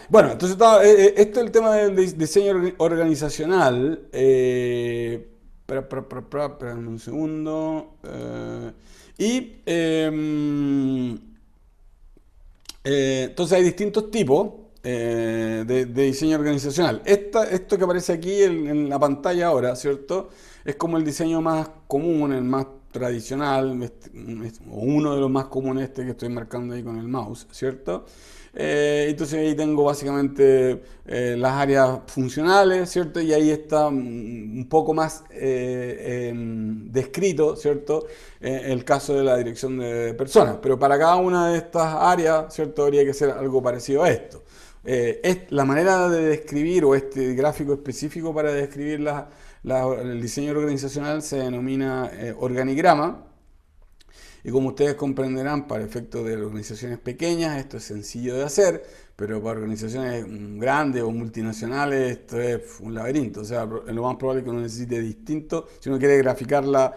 Bueno, entonces esto es el tema del diseño organizacional. Espera un segundo. Y entonces hay distintos tipos de diseño organizacional. Esto que aparece aquí en la pantalla ahora, ¿cierto? Es como el diseño más común, el más tradicional, o uno de los más comunes este que estoy marcando ahí con el mouse, ¿cierto? Entonces ahí tengo básicamente las áreas funcionales, ¿cierto? Y ahí está un poco más descrito, ¿cierto? El caso de la dirección de personas. Pero para cada una de estas áreas, ¿cierto? Habría que hacer algo parecido a esto. La manera de describir o este gráfico específico para describir el diseño organizacional se denomina organigrama. Y como ustedes comprenderán, para efectos de organizaciones pequeñas esto es sencillo de hacer, pero para organizaciones grandes o multinacionales esto es un laberinto. O sea, lo más probable es que uno necesite distinto. Si uno quiere graficar la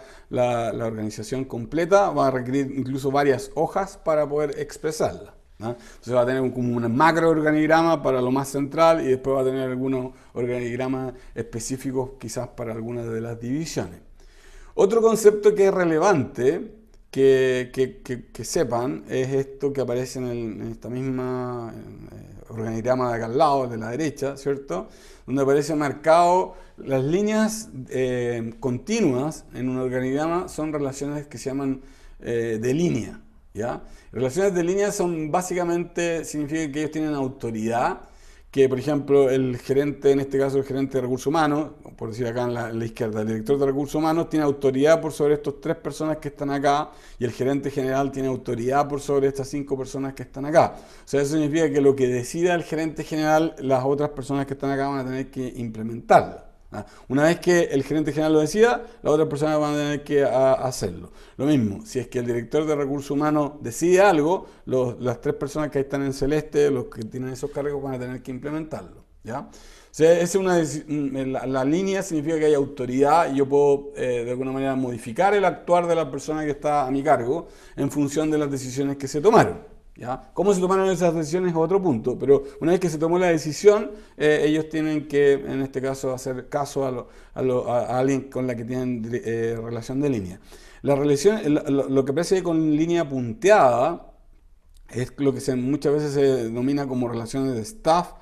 organización completa, va a requerir incluso varias hojas para poder expresarla, ¿no? Entonces va a tener como un macro organigrama para lo más central y después va a tener algunos organigramas específicos quizás para algunas de las divisiones. Otro concepto que es relevante que sepan es esto que aparece en esta misma organigrama de acá al lado, de la derecha, ¿cierto? Donde aparece marcado las líneas continuas en un organigrama son relaciones que se llaman de línea, ¿ya? Relaciones de línea son básicamente, significa que ellos tienen autoridad, que por ejemplo el gerente, en este caso el gerente de recursos humanos, por decir acá en la izquierda, el director de recursos humanos tiene autoridad por sobre estas 3 personas que están acá y el gerente general tiene autoridad por sobre estas 5 personas que están acá. O sea, eso significa que lo que decida el gerente general, las otras personas que están acá van a tener que implementarlo. Una vez que el gerente general lo decida, las otras personas van a tener que hacerlo. Lo mismo, si es que el director de recursos humanos decide algo, las 3 personas que ahí están en celeste, los que tienen esos cargos, van a tener que implementarlo, ¿ya? O sea, la línea significa que hay autoridad y yo puedo de alguna manera modificar el actuar de la persona que está a mi cargo en función de las decisiones que se tomaron. ¿Ya? ¿Cómo se tomaron esas decisiones es otro punto? Pero una vez que se tomó la decisión, ellos tienen que, en este caso, hacer caso a alguien con la que tienen relación de línea. La relación, lo que aparece ahí con línea punteada es lo que muchas veces se denomina como relaciones de staff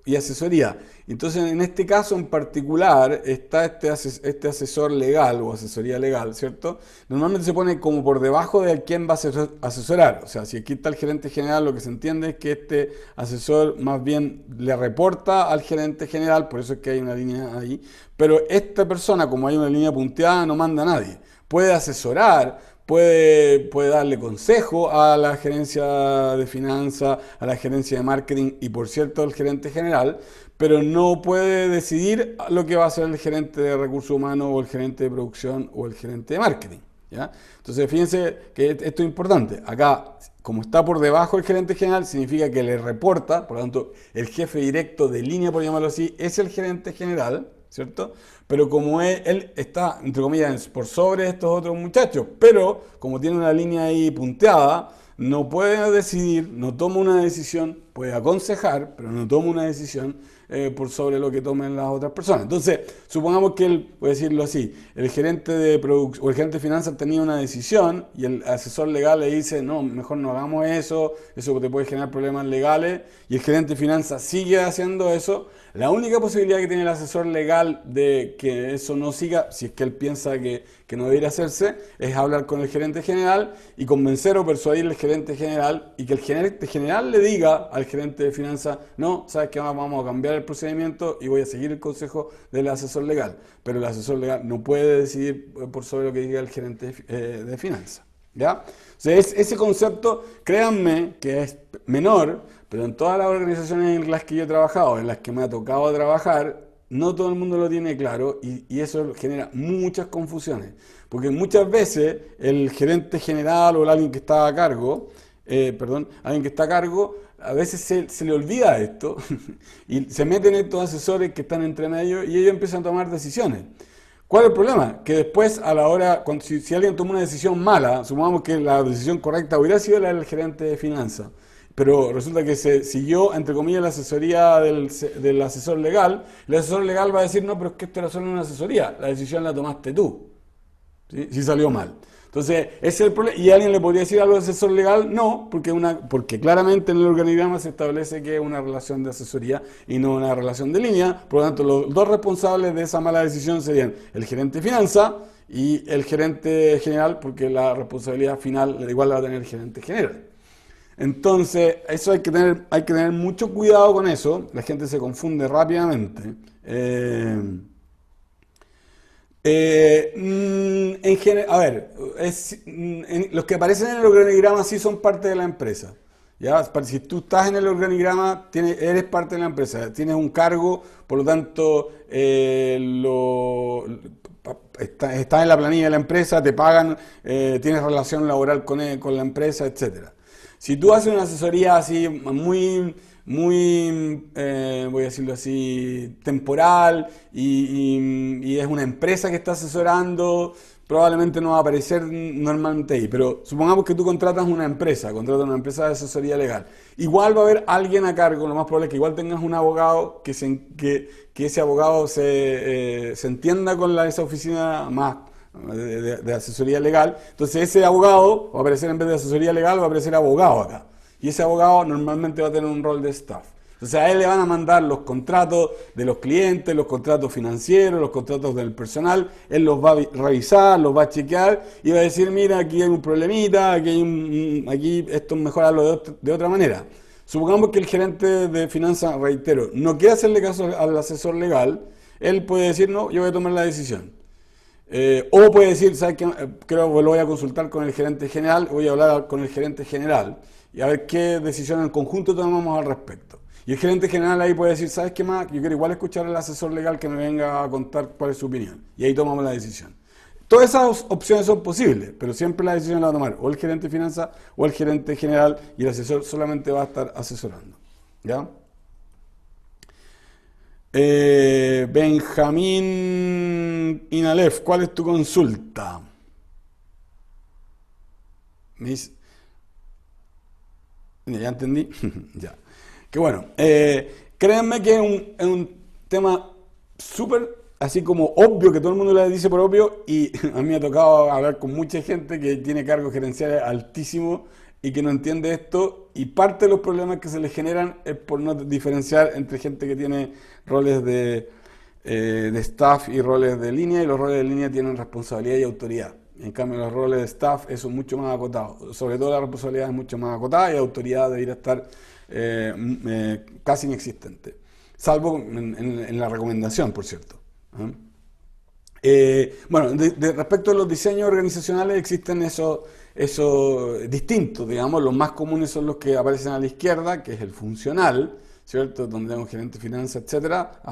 y asesoría. Entonces, en este caso en particular, está este asesor legal o asesoría legal, ¿cierto? Normalmente se pone como por debajo de quién va a asesorar. O sea, si aquí está el gerente general, lo que se entiende es que este asesor más bien le reporta al gerente general, por eso es que hay una línea ahí. Pero esta persona, como hay una línea punteada, no manda a nadie. Puede asesorar, puede darle consejo a la gerencia de finanzas, a la gerencia de marketing y por cierto al gerente general, pero no puede decidir lo que va a hacer el gerente de recursos humanos o el gerente de producción o el gerente de marketing, ¿ya? Entonces fíjense que esto es importante. Acá, como está por debajo el gerente general, significa que le reporta, por lo tanto el jefe directo de línea, por llamarlo así, es el gerente general, ¿cierto? Pero como él está, entre comillas, por sobre estos otros muchachos, pero como tiene una línea ahí punteada, no puede decidir, no toma una decisión, puede aconsejar, pero no toma una decisión por sobre lo que tomen las otras personas. Entonces, supongamos que él, puede decirlo así, el gerente de producción o el gerente de finanzas tenía una decisión y el asesor legal le dice, no, mejor no hagamos eso te puede generar problemas legales, y el gerente de finanzas sigue haciendo eso. La única posibilidad que tiene el asesor legal de que eso no siga, si es que él piensa que no debería hacerse, es hablar con el gerente general y convencer o persuadir al gerente general y que el gerente general le diga al gerente de finanzas, no, sabes que vamos a cambiar el procedimiento y voy a seguir el consejo del asesor legal. Pero el asesor legal no puede decidir por sobre lo que diga el gerente de finanzas, ¿ya? O sea, ese concepto, créanme que es menor, pero en todas las organizaciones en las que yo he trabajado, en las que me ha tocado trabajar, no todo el mundo lo tiene claro y eso genera muchas confusiones. Porque muchas veces el gerente general o alguien que está a cargo, alguien que está a cargo, a veces se le olvida esto y se meten estos asesores que están entre medio y ellos empiezan a tomar decisiones. ¿Cuál es el problema? Que después, a la hora, si alguien toma una decisión mala, supongamos que la decisión correcta hubiera sido la del gerente de finanzas, pero resulta que se siguió, entre comillas, la asesoría del asesor legal. El asesor legal va a decir, no, pero es que esto era solo una asesoría, la decisión la tomaste tú. ¿Sí? Si salió mal. Entonces, ese es el problema. ¿Y alguien le podría decir algo al asesor legal? No, porque claramente en el organigrama se establece que es una relación de asesoría y no una relación de línea. Por lo tanto, los dos responsables de esa mala decisión serían el gerente de finanzas y el gerente general, porque la responsabilidad final igual la va a tener el gerente general. Entonces, eso hay que tener mucho cuidado con eso. La gente se confunde rápidamente. A ver, los que aparecen en el organigrama sí son parte de la empresa. ¿Ya? Si tú estás en el organigrama, eres parte de la empresa, tienes un cargo, por lo tanto, estás en la planilla de la empresa, te pagan, tienes relación laboral con la empresa, etcétera. Si tú haces una asesoría así voy a decirlo así, temporal y es una empresa que está asesorando, probablemente no va a aparecer normalmente ahí. Pero supongamos que tú contratas una empresa de asesoría legal. Igual va a haber alguien a cargo, lo más probable es que igual tengas un abogado que ese abogado se entienda con esa oficina más de asesoría legal. Entonces ese abogado va a aparecer en vez de asesoría legal, va a aparecer abogado acá. Y ese abogado normalmente va a tener un rol de staff. Entonces a él le van a mandar los contratos de los clientes, los contratos financieros, los contratos del personal. Él los va a revisar, los va a chequear y va a decir, mira, aquí hay un problemita, aquí esto mejorarlo de otra manera. Supongamos que el gerente de finanzas, reitero, no quiere hacerle caso al asesor legal, él puede decir, no, yo voy a tomar la decisión. O puede decir, ¿sabes qué? Creo que lo voy a consultar con el gerente general, voy a hablar con el gerente general y a ver qué decisión en conjunto tomamos al respecto. Y el gerente general ahí puede decir, ¿sabes qué más? Yo quiero igual escuchar al asesor legal que me venga a contar cuál es su opinión. Y ahí tomamos la decisión. Todas esas opciones son posibles, pero siempre la decisión la va a tomar o el gerente de finanzas o el gerente general y el asesor solamente va a estar asesorando. ¿Ya? Benjamín Inalef, ¿cuál es tu consulta? Ya entendí. Ya. Que bueno, créanme que es un tema súper, así como obvio, que todo el mundo le dice por obvio, y a mí me ha tocado hablar con mucha gente que tiene cargos gerenciales altísimos y que no entiende esto, y parte de los problemas que se les generan es por no diferenciar entre gente que tiene roles de staff y roles de línea, y los roles de línea tienen responsabilidad y autoridad. En cambio, los roles de staff, eso es mucho más acotado. Sobre todo la responsabilidad es mucho más acotada y autoridad debería estar casi inexistente. Salvo en la recomendación, por cierto. ¿Ah? Bueno, respecto a los diseños organizacionales existen esos distintos, digamos, los más comunes son los que aparecen a la izquierda, que es el funcional, ¿cierto? Donde tenemos gerente de finanzas, etcétera.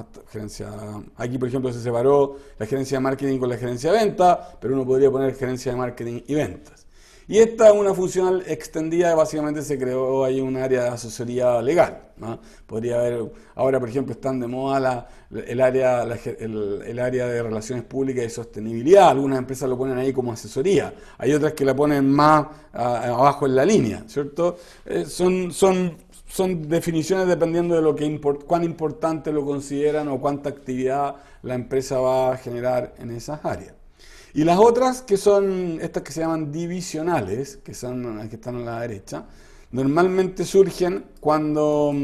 Aquí, por ejemplo, se separó la gerencia de marketing con la gerencia de venta, pero uno podría poner gerencia de marketing y ventas. Y esta es una funcional extendida, básicamente se creó ahí un área de asesoría legal, ¿no? Podría haber, ahora por ejemplo están de moda el área de relaciones públicas y sostenibilidad, algunas empresas lo ponen ahí como asesoría, hay otras que la ponen más abajo en la línea, ¿cierto? Son definiciones dependiendo de cuán importante lo consideran o cuánta actividad la empresa va a generar en esas áreas. Y las otras, que son estas que se llaman divisionales, que son las que están a la derecha, normalmente surgen cuando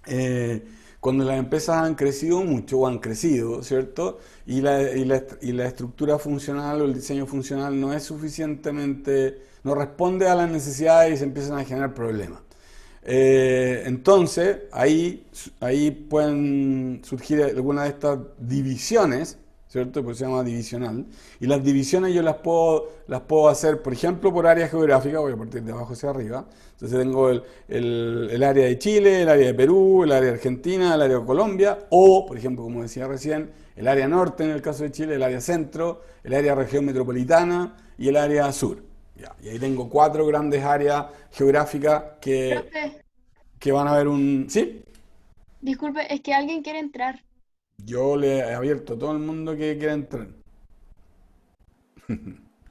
las empresas han crecido mucho o han crecido, ¿cierto? Y la estructura funcional o el diseño funcional no es suficientemente, no responde a las necesidades y se empiezan a generar problemas. Entonces, ahí pueden surgir algunas de estas divisiones, ¿cierto? Pues se llama divisional. Y las divisiones yo las puedo hacer, por ejemplo, por área geográfica, voy a partir de abajo hacia arriba. Entonces tengo el área de Chile, el área de Perú, el área de Argentina, el área de Colombia, o, por ejemplo, como decía recién, el área norte en el caso de Chile, el área centro, el área región metropolitana y el área sur. Ya, y ahí tengo 4 grandes áreas geográficas Profe, que van a ver un... ¿Sí? disculpe, es que alguien quiere entrar. Yo le he abierto a todo el mundo que quiera entrar.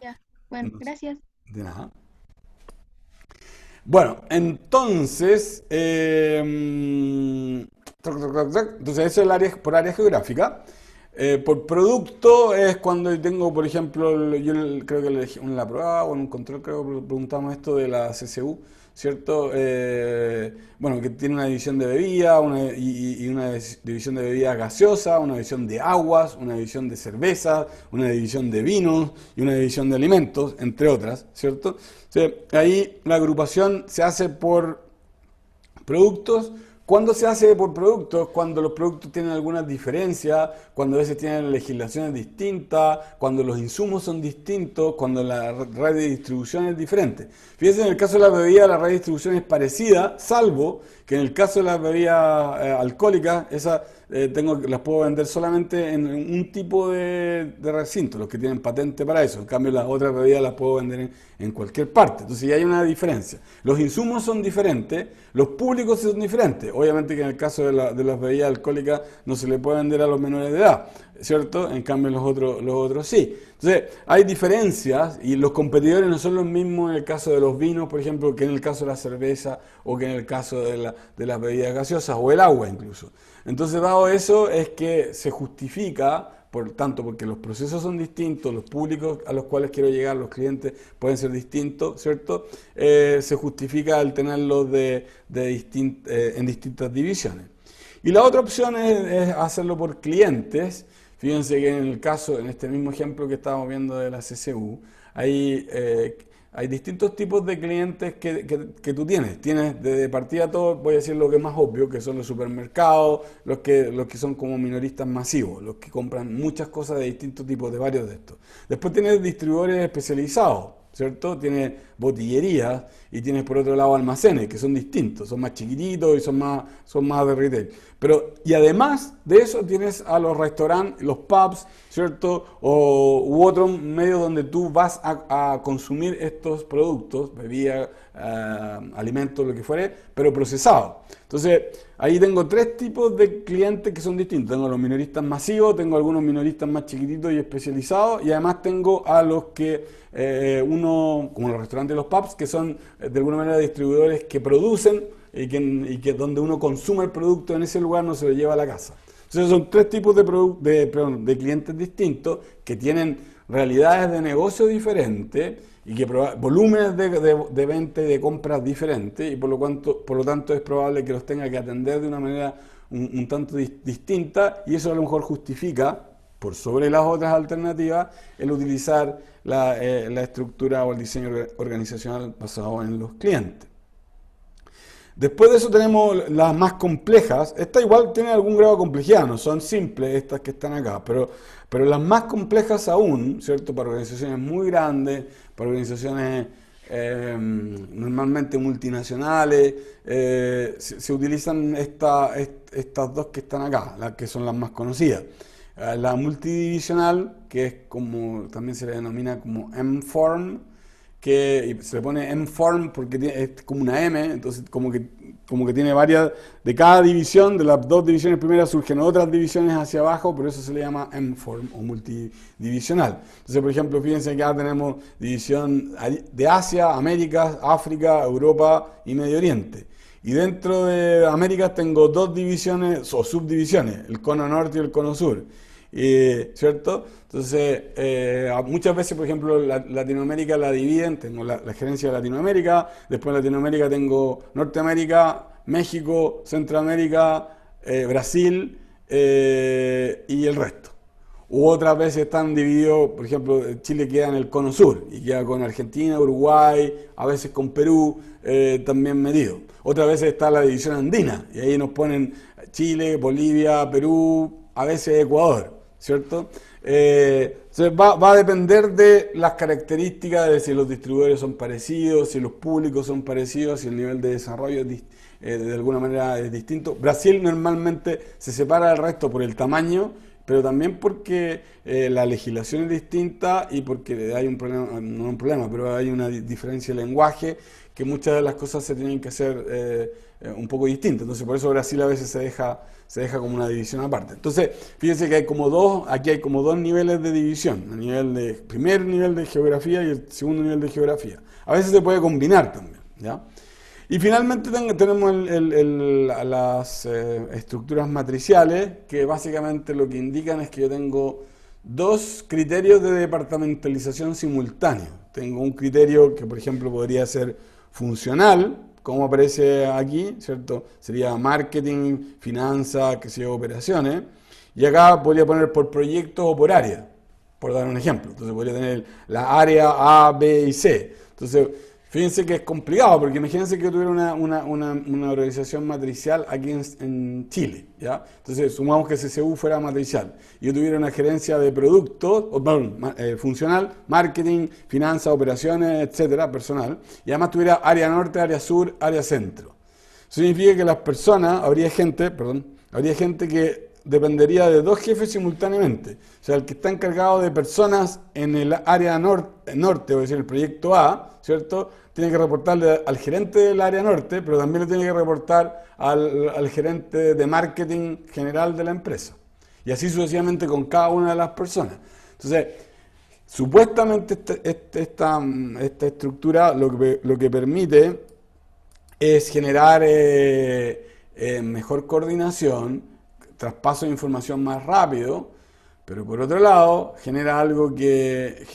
Ya, bueno, No sé. gracias. De nada. Bueno, entonces, entonces eso es el área, por área geográfica. Por producto es cuando tengo, por ejemplo, creo que en la prueba o en un control creo que preguntamos esto de la CCU, ¿cierto? Bueno, que tiene una división de bebida y una división de bebidas gaseosas, una división de aguas, una división de cervezas, una división de vinos y una división de alimentos, entre otras, ¿cierto? O sea, ahí la agrupación se hace por productos. ¿Cuándo se hace por productos? Cuando los productos tienen algunas diferencias, cuando a veces tienen legislaciones distintas, cuando los insumos son distintos, cuando la red de distribución es diferente. Fíjense, en el caso de la bebida, la red de distribución es parecida, salvo que en el caso de las bebidas alcohólicas, esas las puedo vender solamente en un tipo de recinto, los que tienen patente para eso. En cambio, las otras bebidas las puedo vender en cualquier parte. Entonces ya hay una diferencia. Los insumos son diferentes, los públicos son diferentes. Obviamente que en el caso de las bebidas alcohólicas no se le puede vender a los menores de edad, ¿cierto? En cambio los otros sí. Entonces hay diferencias y los competidores no son los mismos en el caso de los vinos, por ejemplo, que en el caso de la cerveza o que en el caso de las bebidas gaseosas o el agua incluso. Entonces, dado eso, es que se justifica, por tanto, porque los procesos son distintos, los públicos a los cuales quiero llegar, los clientes pueden ser distintos, ¿cierto? Se justifica el tenerlos en distintas divisiones. Y la otra opción es hacerlo por clientes. Fíjense que en el caso, en este mismo ejemplo que estábamos viendo de la CCU, hay distintos tipos de clientes que tú tienes. Tienes de partida todo, voy a decir lo que es más obvio, que son los supermercados, los que son como minoristas masivos, los que compran muchas cosas de distintos tipos, de varios de estos. Después tienes distribuidores especializados, ¿cierto? Tienes botillerías y tienes por otro lado almacenes, que son distintos, son más chiquititos y son más de retail. Y además de eso tienes a los restaurantes, los pubs, ¿cierto? U otros medios donde tú vas a consumir estos productos, bebidas, alimentos, lo que fuere, pero procesados. Entonces, ahí tengo tres tipos de clientes que son distintos. Tengo los minoristas masivos, tengo algunos minoristas más chiquititos y especializados, y además tengo a los que, como los restaurantes y los pubs, que son de alguna manera distribuidores que producen y que donde uno consume el producto en ese lugar, no se lo lleva a la casa. Entonces son tres tipos de clientes distintos que tienen realidades de negocio diferentes y que volúmenes de venta y de compras diferentes, y por lo tanto es probable que los tenga que atender de una manera un tanto distinta, y eso a lo mejor justifica, por sobre las otras alternativas, el utilizar la estructura o el diseño organizacional basado en los clientes. Después de eso tenemos las más complejas. Estas igual tienen algún grado de complejidad, no son simples estas que están acá, pero las más complejas aún, ¿cierto? Para organizaciones muy grandes, para organizaciones normalmente multinacionales, se utilizan estas dos que están acá, las que son las más conocidas. La multidivisional, que es como también se le denomina como M-Form, que se le pone M-Form porque es como una M, entonces como que tiene varias, de cada división, de las dos divisiones primeras surgen otras divisiones hacia abajo, por eso se le llama M-Form o multidivisional. Entonces, por ejemplo, fíjense que acá tenemos división de Asia, América, África, Europa y Medio Oriente. Y dentro de América tengo dos divisiones o subdivisiones, el cono norte y el cono sur. ¿Cierto? Entonces, muchas veces, por ejemplo, Latinoamérica la dividen, tengo la gerencia de Latinoamérica, después en Latinoamérica tengo Norteamérica, México, Centroamérica, Brasil y el resto. U otras veces están divididos, por ejemplo, Chile queda en el cono sur y queda con Argentina, Uruguay, a veces con Perú también medido. Otras veces está la división andina y ahí nos ponen Chile, Bolivia, Perú, a veces Ecuador. ¿Cierto? Entonces va a depender de las características de si los distribuidores son parecidos, si los públicos son parecidos, si el nivel de desarrollo de alguna manera es distinto. Brasil normalmente se separa del resto por el tamaño, pero también porque la legislación es distinta y porque hay un problema, no un problema, pero hay una diferencia de lenguaje, que muchas de las cosas se tienen que hacer un poco distintas. Entonces, por eso Brasil a veces se deja como una división aparte. Entonces, fíjense que aquí hay como dos niveles de división, primer nivel de geografía y el segundo nivel de geografía. A veces se puede combinar también, ¿ya? Y finalmente tenemos las estructuras matriciales, que básicamente lo que indican es que yo tengo dos criterios de departamentalización simultáneo. Tengo un criterio que, por ejemplo, podría ser funcional, como aparece aquí, ¿cierto? Sería marketing, finanzas, qué sé yo, operaciones. Y acá podría poner por proyecto o por área, por dar un ejemplo. Entonces podría tener la área A, B y C. Entonces, fíjense que es complicado, porque imagínense que yo tuviera una organización matricial aquí en Chile, ¿ya? Entonces, sumamos que CCU fuera matricial. Y yo tuviera una gerencia de productos, funcional, marketing, finanzas, operaciones, etcétera, personal. Y además tuviera área norte, área sur, área centro. Eso significa que las personas, habría gente que dependería de dos jefes simultáneamente. O sea, el que está encargado de personas en el área norte, o decir, el proyecto A, ¿cierto? Tiene que reportarle al gerente del área norte, pero también le tiene que reportar al gerente de marketing general de la empresa. Y así sucesivamente con cada una de las personas. Entonces, supuestamente esta estructura lo que permite es generar mejor coordinación, traspaso de información más rápido, pero por otro lado genera algo que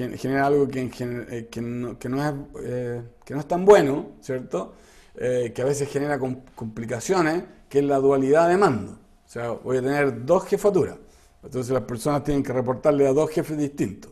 no es tan bueno, ¿cierto? Que a veces genera complicaciones, que es la dualidad de mando. O sea, voy a tener dos jefaturas, entonces las personas tienen que reportarle a dos jefes distintos.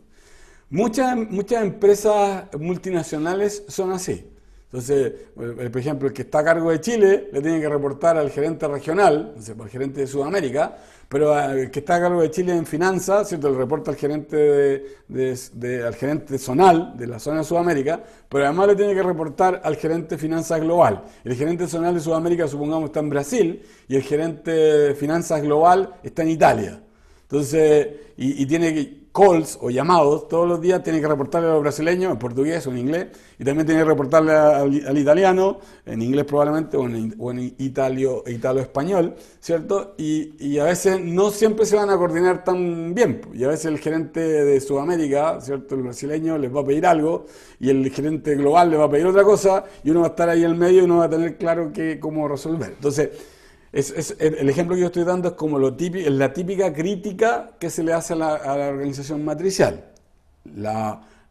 Muchas empresas multinacionales son así. Entonces, por ejemplo, el que está a cargo de Chile le tiene que reportar al gerente regional, no sé, al gerente de Sudamérica, pero el que está a cargo de Chile en finanzas, ¿cierto? Le reporta al gerente al gerente zonal de la zona de Sudamérica, pero además le tiene que reportar al gerente de finanzas global. El gerente zonal de Sudamérica, supongamos, está en Brasil y el gerente de finanzas global está en Italia. Entonces, y tiene calls o llamados todos los días, tiene que reportarle a los brasileños en portugués o en inglés, y también tiene que reportarle al italiano, en inglés probablemente, o en italo-español, ¿cierto? Y a veces no siempre se van a coordinar tan bien, y a veces el gerente de Sudamérica, ¿cierto? El brasileño les va a pedir algo, y el gerente global le va a pedir otra cosa, y uno va a estar ahí en el medio y no va a tener claro cómo resolver. Entonces, el ejemplo que yo estoy dando es como la típica crítica que se le hace a la organización matricial.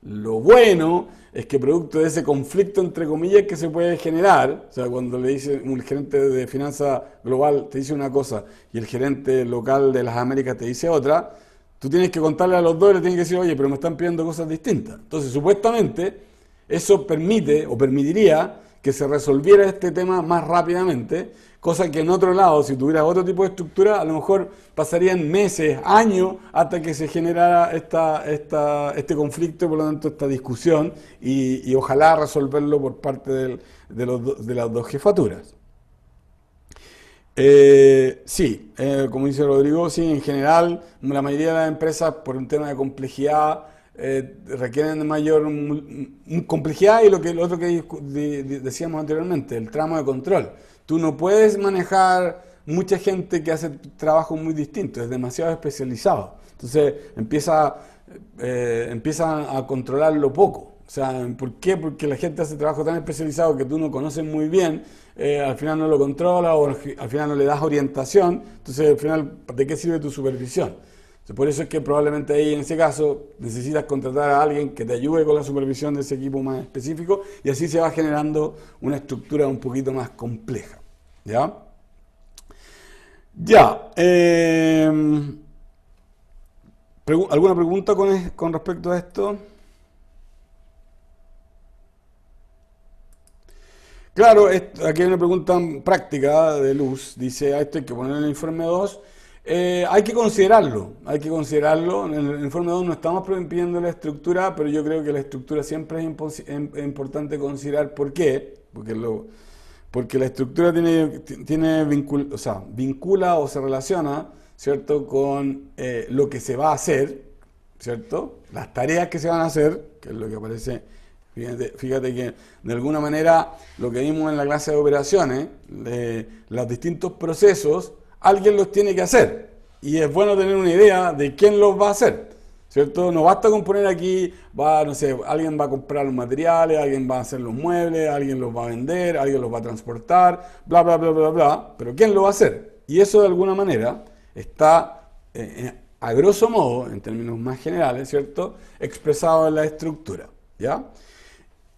Lo bueno es que producto de ese conflicto, entre comillas, que se puede generar, o sea, cuando le dice un gerente de finanzas global te dice una cosa y el gerente local de las Américas te dice otra, tú tienes que contarle a los dos y le tienes que decir, oye, pero me están pidiendo cosas distintas. Entonces, supuestamente, eso permite o permitiría que se resolviera este tema más rápidamente, cosa que en otro lado, si tuviera otro tipo de estructura, a lo mejor pasarían meses, años, hasta que se generara este conflicto y por lo tanto esta discusión, y ojalá resolverlo por parte de las dos jefaturas. Sí, como dice Rodrigo, sí, en general, la mayoría de las empresas, por un tema de complejidad, requieren de mayor complejidad y lo otro que decíamos anteriormente, el tramo de control. Tú no puedes manejar mucha gente que hace trabajo muy distinto, es demasiado especializado. Entonces empiezan a controlarlo poco. O sea, ¿por qué? Porque la gente hace trabajo tan especializado que tú no conoces muy bien, al final no lo controlas o al final no le das orientación, entonces al final, ¿de qué sirve tu supervisión? Por eso es que probablemente ahí en ese caso necesitas contratar a alguien que te ayude con la supervisión de ese equipo más específico y así se va generando una estructura un poquito más compleja. ¿Ya? Ya. ¿Alguna pregunta con respecto a esto? Claro, aquí hay una pregunta práctica de Luz. Dice, esto hay que poner en el informe 2. Hay que considerarlo. En el informe 2 no estamos pidiendo la estructura, pero yo creo que la estructura siempre es importante considerar. ¿Por qué? Porque la estructura vincula o se relaciona, ¿cierto?, con lo que se va a hacer, ¿cierto? Las tareas que se van a hacer, que es lo que aparece. Fíjate que de alguna manera lo que vimos en la clase de operaciones, los distintos procesos, alguien los tiene que hacer. Y es bueno tener una idea de quién los va a hacer, ¿cierto? No basta con poner aquí, no sé, alguien va a comprar los materiales, alguien va a hacer los muebles, alguien los va a vender, alguien los va a transportar, bla, bla, bla, bla, bla. Pero ¿quién lo va a hacer? Y eso de alguna manera está, a grosso modo, en términos más generales, ¿cierto?, expresado en la estructura, ¿ya?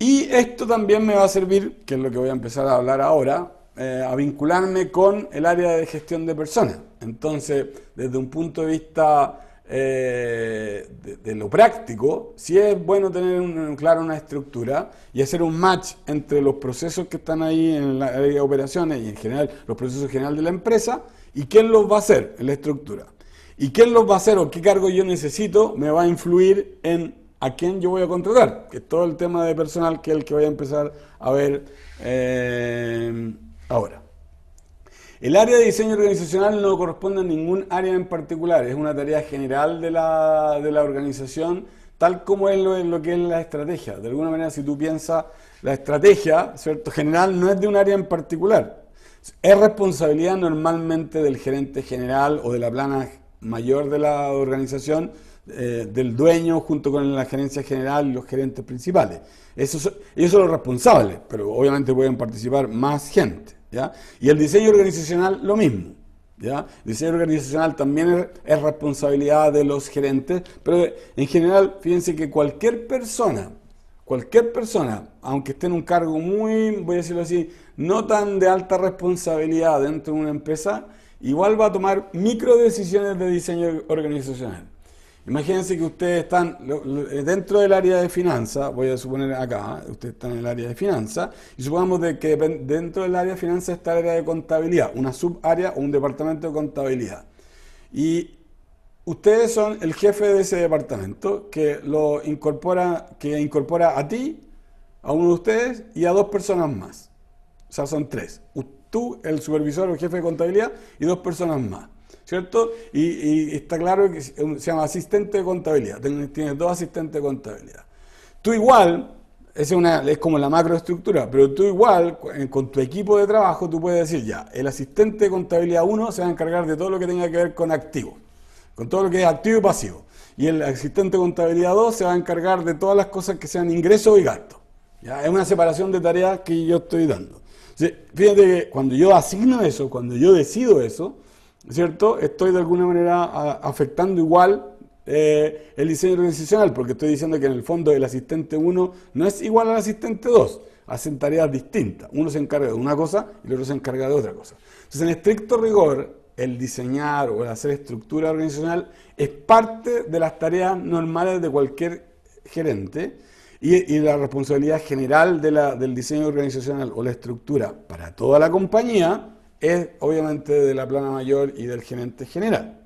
Y esto también me va a servir, que es lo que voy a empezar a hablar ahora, a vincularme con el área de gestión de personas. Entonces, desde un punto de vista de lo práctico, sí es bueno tener claro una estructura y hacer un match entre los procesos que están ahí en la área de operaciones y en general los procesos generales de la empresa y quién los va a hacer en la estructura. Y quién los va a hacer o qué cargo yo necesito me va a influir en a quién yo voy a contratar, que es todo el tema de personal que es el que voy a empezar a ver ahora. El área de diseño organizacional no corresponde a ningún área en particular, es una tarea general de la organización, tal como es lo que es la estrategia. De alguna manera, si tú piensas, la estrategia, ¿cierto?, general no es de un área en particular. Es responsabilidad normalmente del gerente general o de la plana mayor de la organización, del dueño junto con la gerencia general y los gerentes principales. Ellos son los responsables, pero obviamente pueden participar más gente, ¿ya? Y el diseño organizacional lo mismo, ¿ya? El diseño organizacional también es responsabilidad de los gerentes, pero en general, fíjense que cualquier persona, aunque esté en un cargo muy, voy a decirlo así, no tan de alta responsabilidad dentro de una empresa, igual va a tomar micro decisiones de diseño organizacional. Imagínense que ustedes están dentro del área de finanzas, voy a suponer acá, ustedes están en el área de finanzas, y supongamos que dentro del área de finanzas está el área de contabilidad, una subárea o un departamento de contabilidad. Y ustedes son el jefe de ese departamento que incorpora a ti, a uno de ustedes y a dos personas más. O sea, son tres. Tú, el supervisor o el jefe de contabilidad y dos personas más. ¿Cierto? Y está claro que se llama asistente de contabilidad. Tienes dos asistentes de contabilidad. Tú igual, es como la macroestructura, pero tú igual, con tu equipo de trabajo, tú puedes decir ya, el asistente de contabilidad 1 se va a encargar de todo lo que tenga que ver con activos, con todo lo que es activo y pasivo. Y el asistente de contabilidad 2 se va a encargar de todas las cosas que sean ingresos y gastos. ¿Ya? Es una separación de tareas que yo estoy dando. Fíjate que cuando yo asigno eso, cuando yo decido eso, ¿cierto?, estoy de alguna manera afectando igual el diseño organizacional, porque estoy diciendo que en el fondo el asistente 1 no es igual al asistente 2, hacen tareas distintas. Uno se encarga de una cosa y el otro se encarga de otra cosa. Entonces, en estricto rigor, el diseñar o el hacer estructura organizacional es parte de las tareas normales de cualquier gerente y la responsabilidad general del diseño organizacional o la estructura para toda la compañía es obviamente de la plana mayor y del gerente general.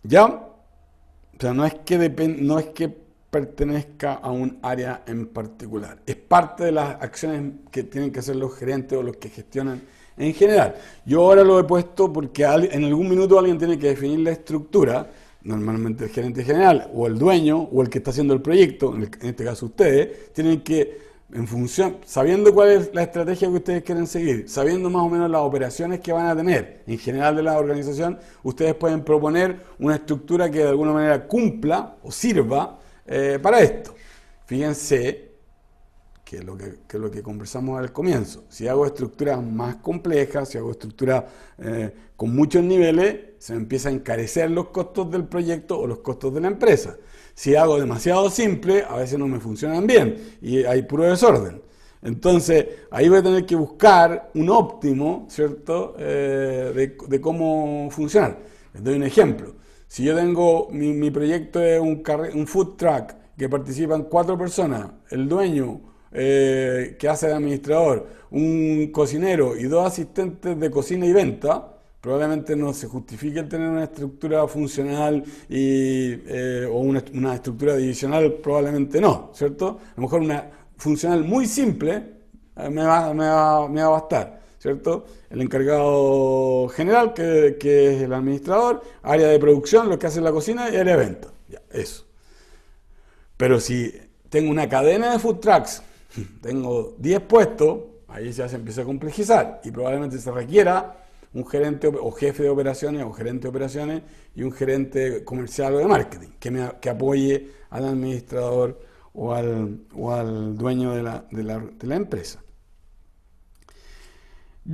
¿Ya? O sea, no es que pertenezca a un área en particular. Es parte de las acciones que tienen que hacer los gerentes o los que gestionan en general. Yo ahora lo he puesto porque en algún minuto alguien tiene que definir la estructura, normalmente el gerente general o el dueño o el que está haciendo el proyecto, en este caso ustedes, tienen que, en función, sabiendo cuál es la estrategia que ustedes quieren seguir, sabiendo más o menos las operaciones que van a tener en general de la organización, ustedes pueden proponer una estructura que de alguna manera cumpla o sirva para esto. Fíjense que es lo que conversamos al comienzo. Si hago estructuras más complejas, si hago estructuras con muchos niveles, se me empieza a encarecer los costos del proyecto o los costos de la empresa. Si hago demasiado simple, a veces no me funcionan bien y hay puro desorden. Entonces, ahí voy a tener que buscar un óptimo, ¿cierto?, de cómo funcionar. Les doy un ejemplo. Si yo tengo, mi proyecto es un food truck que participan 4 personas, el dueño que hace de administrador, un cocinero y 2 asistentes de cocina y venta, probablemente no se justifique el tener una estructura funcional o una estructura divisional, probablemente no, ¿cierto? A lo mejor una funcional muy simple me va a bastar, ¿cierto? El encargado general, que es el administrador, área de producción, lo que hace la cocina, y área de venta. Ya, eso. Pero si tengo una cadena de food trucks, tengo 10 puestos, ahí ya se empieza a complejizar y probablemente se requiera un gerente o jefe de operaciones o gerente de operaciones y un gerente comercial o de marketing que apoye al administrador o al dueño de la empresa.